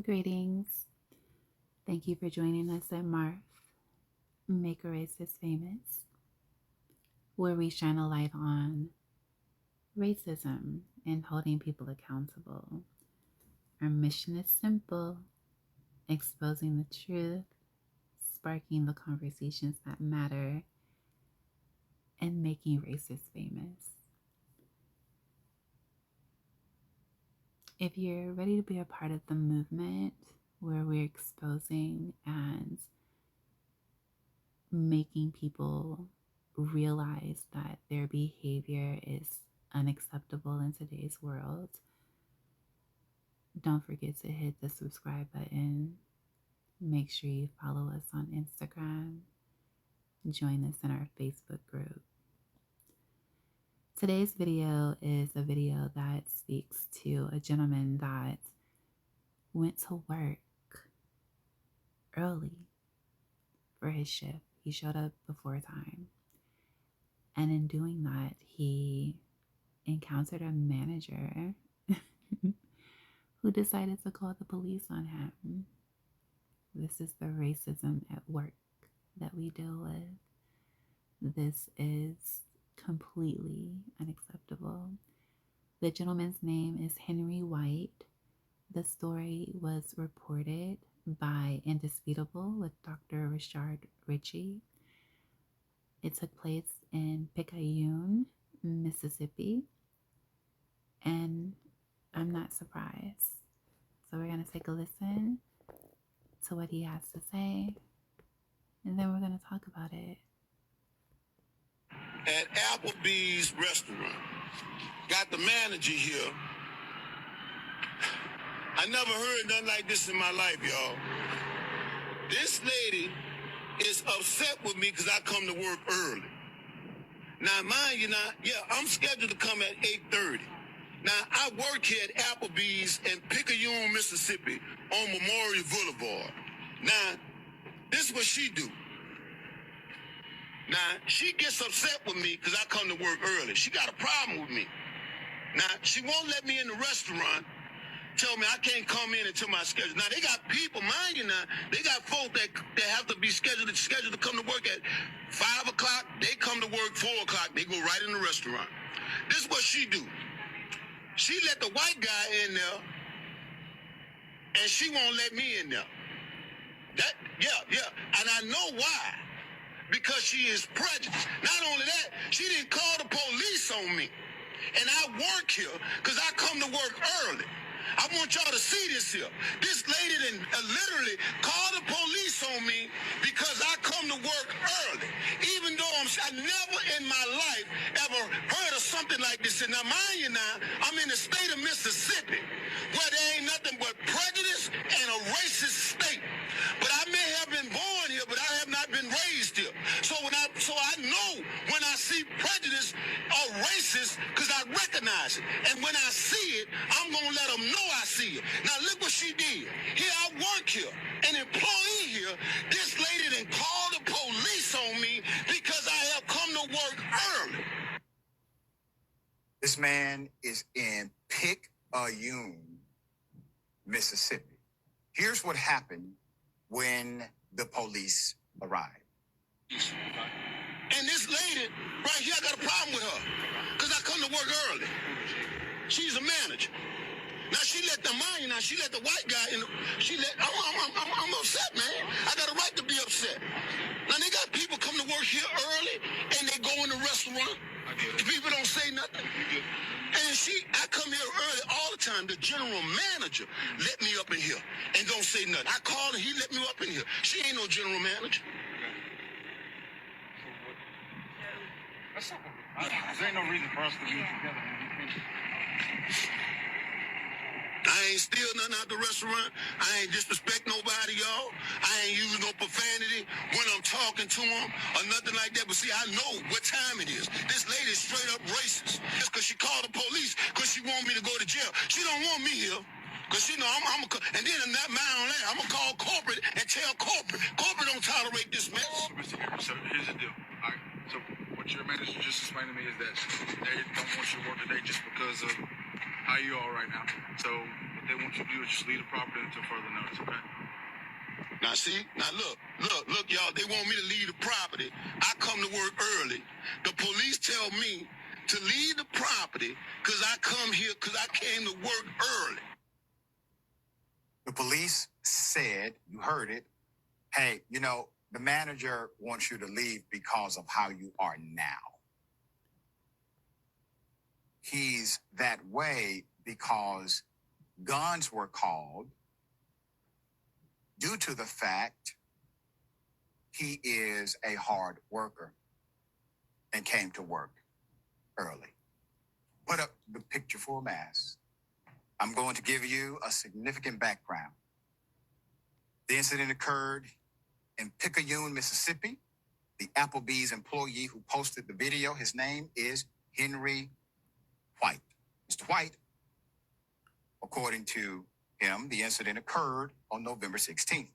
Greetings. Thank you for joining us at Marth, Make a Racist Famous, where we shine a light on racism and holding people accountable. Our mission is simple: exposing the truth, sparking the conversations that matter, and making racists famous. If you're ready to be a part of the movement where we're exposing and making people realize that their behavior is unacceptable in today's world, don't forget to hit the subscribe button. Make sure you follow us on Instagram. Join us in our Facebook group. Today's video is a video that speaks to a gentleman that went to work early for his shift. He showed up before time. And in doing that, he encountered a manager who decided to call the police on him. This is the racism at work that we deal with. This is completely unacceptable. The gentleman's name is Henry White. The story was reported by Indisputable with Dr. Richard Ritchie. It took place in Picayune, Mississippi, and I'm not surprised. So we're going to take a listen to what he has to say, and then we're going to talk about it. At Applebee's restaurant, got the manager here. I never heard nothing like this in my life, y'all. This lady is upset with me because I come to work early. Now, mind you, I'm scheduled to come at 8:30. Now, I work here at Applebee's in Picayune, Mississippi, on Memorial Boulevard. Now, this is what she do. Now, she gets upset with me because I come to work early. She got a problem with me. Now, she won't let me in the restaurant, tell me I can't come in until my schedule. Now, they got people, mind you now, they got folk that have to be scheduled to come to work at 5 o'clock. They come to work 4 o'clock. They go right in the restaurant. This is what she do. She let the white guy in there, and she won't let me in there. And I know why. Because she is prejudiced. Not only that, she didn't call the police on me. And I work here because I come to work early. I want y'all to see this here. This lady didn't literally call the police on me because I come to work early. Even though I never in my life ever heard of something like this. And now, mind you now, I'm in the state of Mississippi where there ain't nothing but prejudice and a racist state. But I may have been born here, but I have not been raised here. So I know when I see prejudice or racist because I recognize it. And when I see it, I'm going to let them know I see it. Now look what she did. Here I work here, an employee here. This lady didn't call the police on me because I have come to work early. This man is in Picayune, Mississippi. Here's what happened when the police arrived. And this lady right here, I got a problem with her because I come to work early. She's a manager. Now she let the she let the white guy in. I'm upset, man. I got a right to be upset. Now they got people come to work here early and they go in the restaurant. People don't say nothing. And I come here early all the time. The general manager let me up in here and don't say nothing. I called and he let me up in here. She ain't no general manager. There ain't no reason for us to be together. I ain't steal nothing out the restaurant. I ain't disrespect nobody, y'all. I ain't using no profanity when I'm talking to them or nothing like that. But see, I know what time it is. This lady's straight up racist. Just because she called the police because she want me to go to jail. She don't want me here. Because she know and then in that mind on that, I'm going to call corporate and tell corporate. Corporate don't tolerate this mess. So here's the deal. All right. So what your manager just explained to me is that they don't want you to work today just because of how you are right now. So they want you to do is just leave the property until further notice, okay? Now see, now look, y'all, they want me to leave the property. I come to work early. The police tell me to leave the property because I come here because I came to work early. The police said, you heard it, hey, the manager wants you to leave because of how you are now. He's that way because guns were called due to the fact he is a hard worker and came to work early. Put up the picture for a mass. I'm going to give you a significant background. The incident occurred in Picayune, Mississippi. The Applebee's employee who posted the video, his name is Henry White. Mr. White, according to him, the incident occurred on November 16th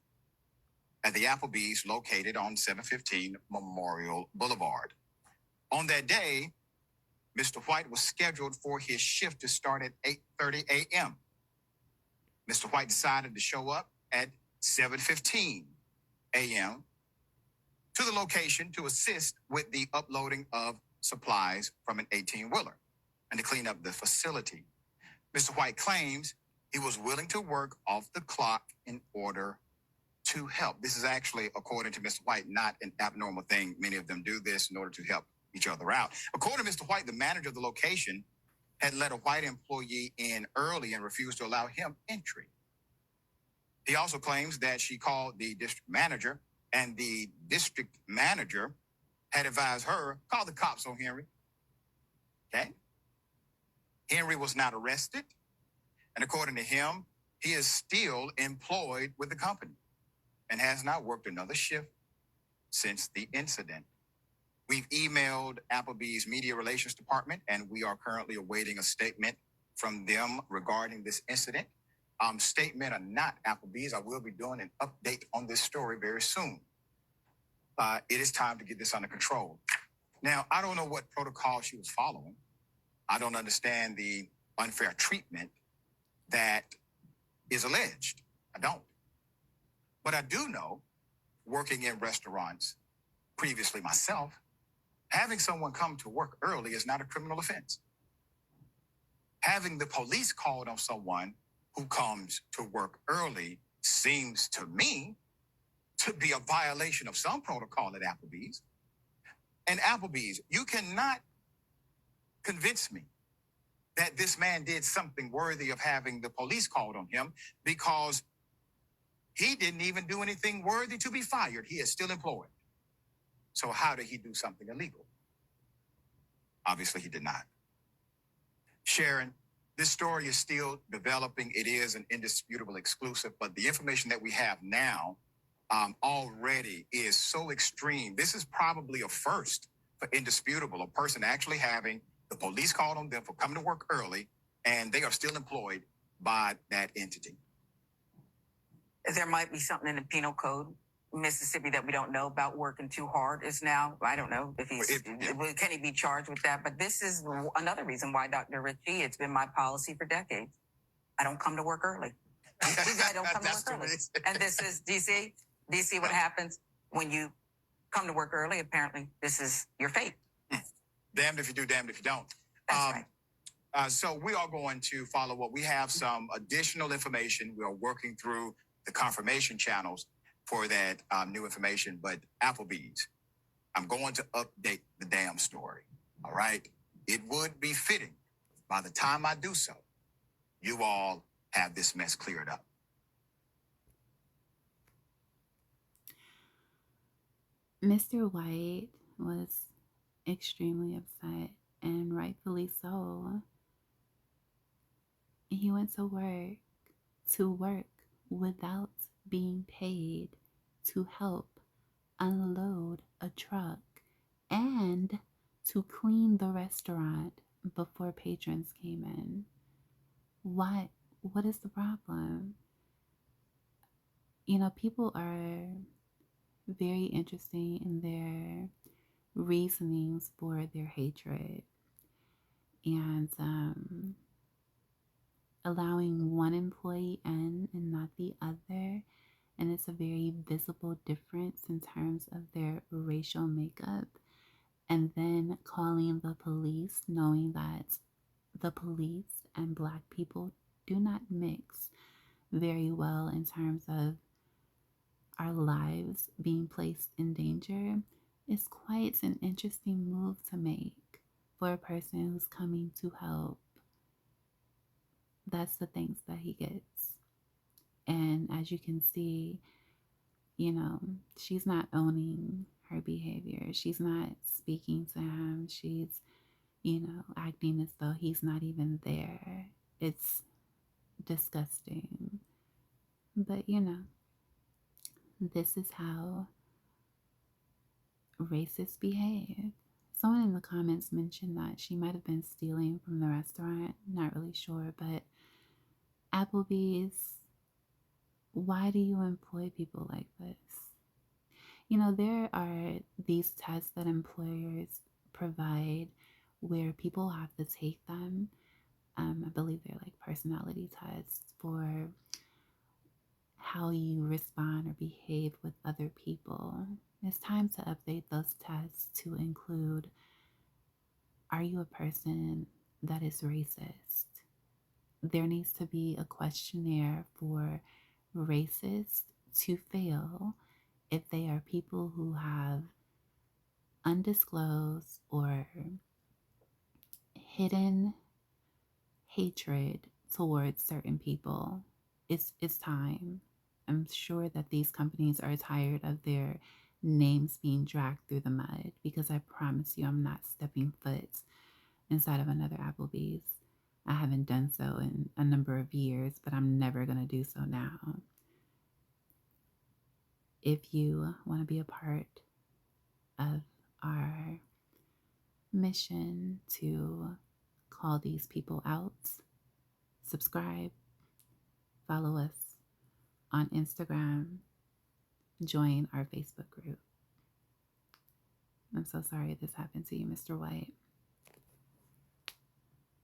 at the Applebee's located on 715 Memorial Boulevard. On that day, Mr. White was scheduled for his shift to start at 8:30 a.m. Mr. White decided to show up at 7:15 a.m. to the location to assist with the uploading of supplies from an 18-wheeler and to clean up the facility. Mr. White claims he was willing to work off the clock in order to help. This is actually, according to Mr. White, not an abnormal thing. Many of them do this in order to help each other out. According to Mr. White, the manager of the location had let a white employee in early and refused to allow him entry. He also claims that she called the district manager, and the district manager had advised her, call the cops on Henry. Okay? Henry was not arrested, and according to him, he is still employed with the company and has not worked another shift since the incident. We've emailed Applebee's media relations department, and we are currently awaiting a statement from them regarding this incident. Statement or not Applebee's, I will be doing an update on this story very soon. It is time to get this under control. Now, I don't know what protocol she was following. I don't understand the unfair treatment that is alleged. I don't. But I do know, working in restaurants previously myself, having someone come to work early is not a criminal offense. Having the police called on someone who comes to work early seems to me to be a violation of some protocol at Applebee's. And Applebee's, you cannot convince me that this man did something worthy of having the police called on him, because he didn't even do anything worthy to be fired. He is still employed. So how did he do something illegal? Obviously, he did not. Sharon, this story is still developing. It is an indisputable exclusive, but the information that we have now already is so extreme. This is probably a first for indisputable, a person actually having the police called on them for coming to work early, and they are still employed by that entity. There might be something in the penal code, Mississippi, that we don't know about. Working too hard is now, I don't know if can he be charged with that? But this is another reason why, Dr. Ritchie, it's been my policy for decades. I don't come to work early. I don't come to work early. And this is, do you see what happens when you come to work early? Apparently, this is your fate. Damned if you do, damned if you don't. That's right. So we are going to follow up. We have some additional information. We are working through the confirmation channels for that new information, but Applebee's, I'm going to update the damn story. All right. It would be fitting by the time I do so, you all have this mess cleared up. Mr. White was extremely upset, and rightfully so. He went to work without being paid to help unload a truck and to clean the restaurant before patrons came in. What is the problem? People are very interesting in their reasonings for their hatred. And allowing one employee in and not the other. And it's a very visible difference in terms of their racial makeup. And then calling the police, knowing that the police and Black people do not mix very well in terms of our lives being placed in danger, is quite an interesting move to make for a person who's coming to help. That's the things that he gets. And as you can see, you know, she's not owning her behavior. She's not speaking to him. She's, acting as though he's not even there. It's disgusting. But, this is how racists behave. Someone in the comments mentioned that she might have been stealing from the restaurant. Not really sure, but Applebee's, why do you employ people like this? There are these tests that employers provide where people have to take them. I believe they're like personality tests for how you respond or behave with other people. It's time to update those tests to include, are you a person that is racist? There needs to be a questionnaire for racists to fail if they are people who have undisclosed or hidden hatred towards certain people. It's time. I'm sure that these companies are tired of their names being dragged through the mud, because I promise you I'm not stepping foot inside of another Applebee's. I haven't done so in a number of years, but I'm never going to do so now. If you want to be a part of our mission to call these people out, subscribe, follow us on Instagram, join our Facebook group. I'm so sorry this happened to you, Mr. White.